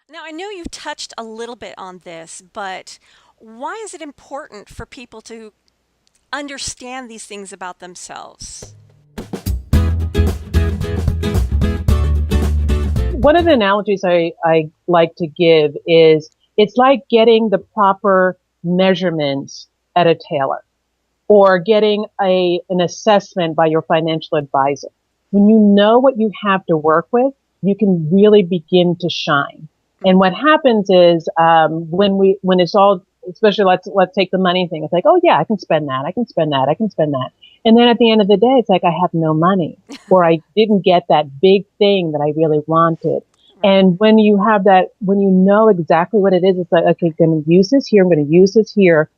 Now, I know you've touched a little bit on this, but why is it important for people to understand these things about themselves? One of the analogies I like to give is it's like getting the proper measurements at a tailor or getting an assessment by your financial advisor. When you know what you have to work with, you can really begin to shine. And what happens is, when it's all, especially let's take the money thing. It's like, oh yeah, I can spend that. I can spend that. I can spend that. And then at the end of the day, it's like, I have no money or I didn't get that big thing that I really wanted. Right. And when you have that, when you know exactly what it is, it's like, okay, I'm going to use this here. I'm going to use this here.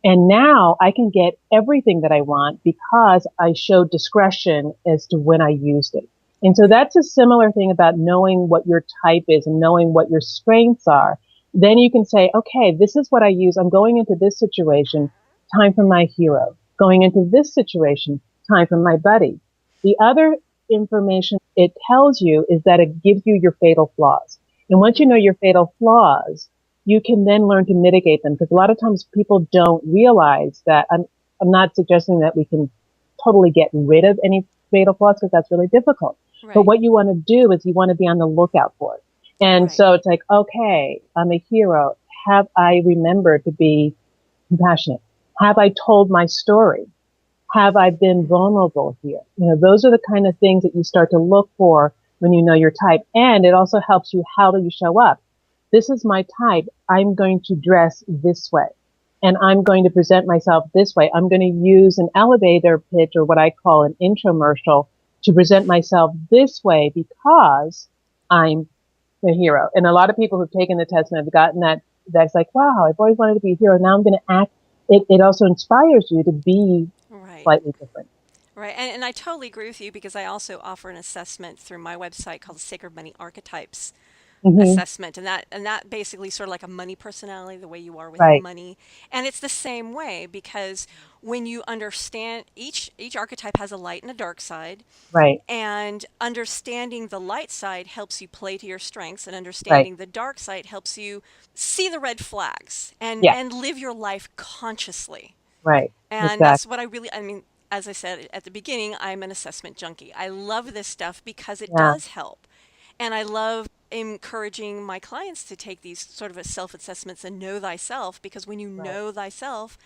And now I can get everything that I want because I showed discretion as to when I used it. And so that's a similar thing about knowing what your type is and knowing what your strengths are. Then you can say, okay, this is what I use. I'm going into this situation, time for my hero. Going into this situation, time for my buddy. The other information it tells you is that it gives you your fatal flaws. And once you know your fatal flaws, you can then learn to mitigate them because a lot of times people don't realize that I'm not suggesting that we can totally get rid of any fatal flaws because that's really difficult. But Right. what you want to do is you want to be on the lookout for it. And Right. so it's like, okay, I'm a hero. Have I remembered to be compassionate? Have I told my story? Have I been vulnerable here? Those are the kind of things that you start to look for when you know your type. And it also helps you, how do you show up? This is my type. I'm going to dress this way and I'm going to present myself this way. I'm going to use an elevator pitch or what I call an intromercial to present myself this way because I'm the hero. And a lot of people who've taken the test and have gotten that's like, wow, I've always wanted to be a hero. Now I'm going to act. It also inspires you to be Right. slightly different. Right. And I totally agree with you because I also offer an assessment through my website called Sacred Money Archetypes Hmm. assessment, and that basically sort of like a money personality, the way you are with Right, money. And it's the same way because when you understand each archetype has a light and a dark side, right, and understanding the light side helps you play to your strengths, and right. understanding the dark side helps you see the red flags and Yeah, and live your life consciously. right. And that's Exactly. what I mean, as I said at the beginning, I'm an assessment junkie. I love this stuff because it Yeah, does help. And I love encouraging my clients to take these sort of self-assessments and know thyself, because when you right. know thyself,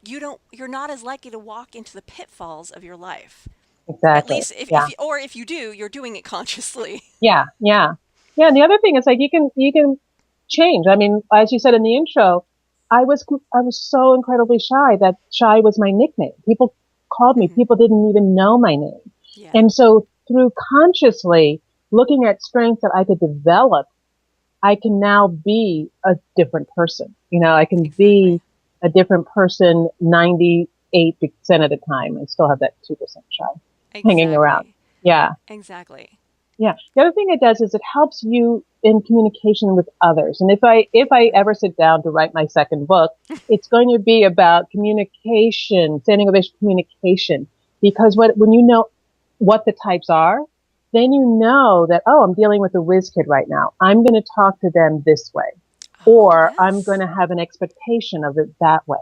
you're not as likely to walk into the pitfalls of your life. At Exactly. least Yeah, if you do, you're doing it consciously. yeah, yeah. Yeah, and the other thing is like you can change. I mean, as you said in the intro, I was so incredibly shy that shy was my nickname. People called me. Hmm. People didn't even know my name. Yeah, And so through consciously looking at strengths that I could develop, I can now be a different person. I can be exactly. a different person 98% of the time. I still have that 2% shy hanging around. Exactly. Yeah. Exactly. Yeah. The other thing it does is it helps you in communication with others. And if I ever sit down to write my second book, it's going to be about communication, standing ovation communication. Because when you know what the types are, then you know that, oh, I'm dealing with a whiz kid right now. I'm going to talk to them this way, Oh, or I'm going yes. to have an expectation of it that way.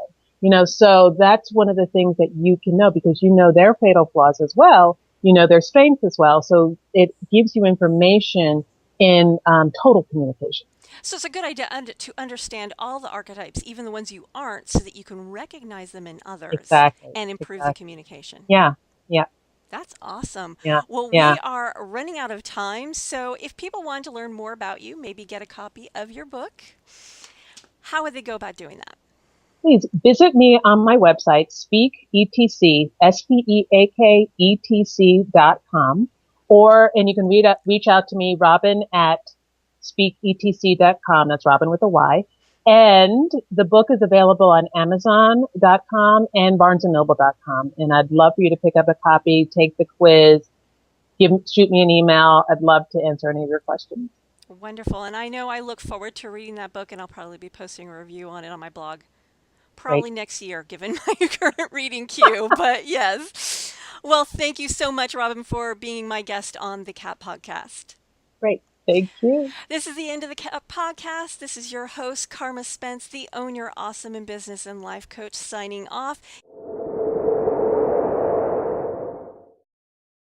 So that's one of the things that you can know because you know their fatal flaws as well. You know their strengths as well. So it gives you information in total communication. So it's a good idea to understand all the archetypes, even the ones you aren't, so that you can recognize them in others Exactly. and improve the Exactly. communication. Yeah. Yeah. That's awesome. Yeah. Well, Yeah. we are running out of time. So if people want to learn more about you, maybe get a copy of your book, how would they go about doing that? Please visit me on my website, speaketc.com, and you can reach out to me, Robyn at speaketc.com. That's Robyn with a Y. And the book is available on Amazon.com and BarnesandNoble.com. And I'd love for you to pick up a copy, take the quiz, shoot me an email. I'd love to answer any of your questions. Wonderful. And I know I look forward to reading that book, and I'll probably be posting a review on it on my blog Great. probably next year, given my current reading queue. But yes. Well, thank you so much, Robyn, for being my guest on the C.A.P podcast. Great. Thank you. This is the end of the podcast. This is your host, Carma Spence, the Own Your Awesome in Business and Life Coach, signing off.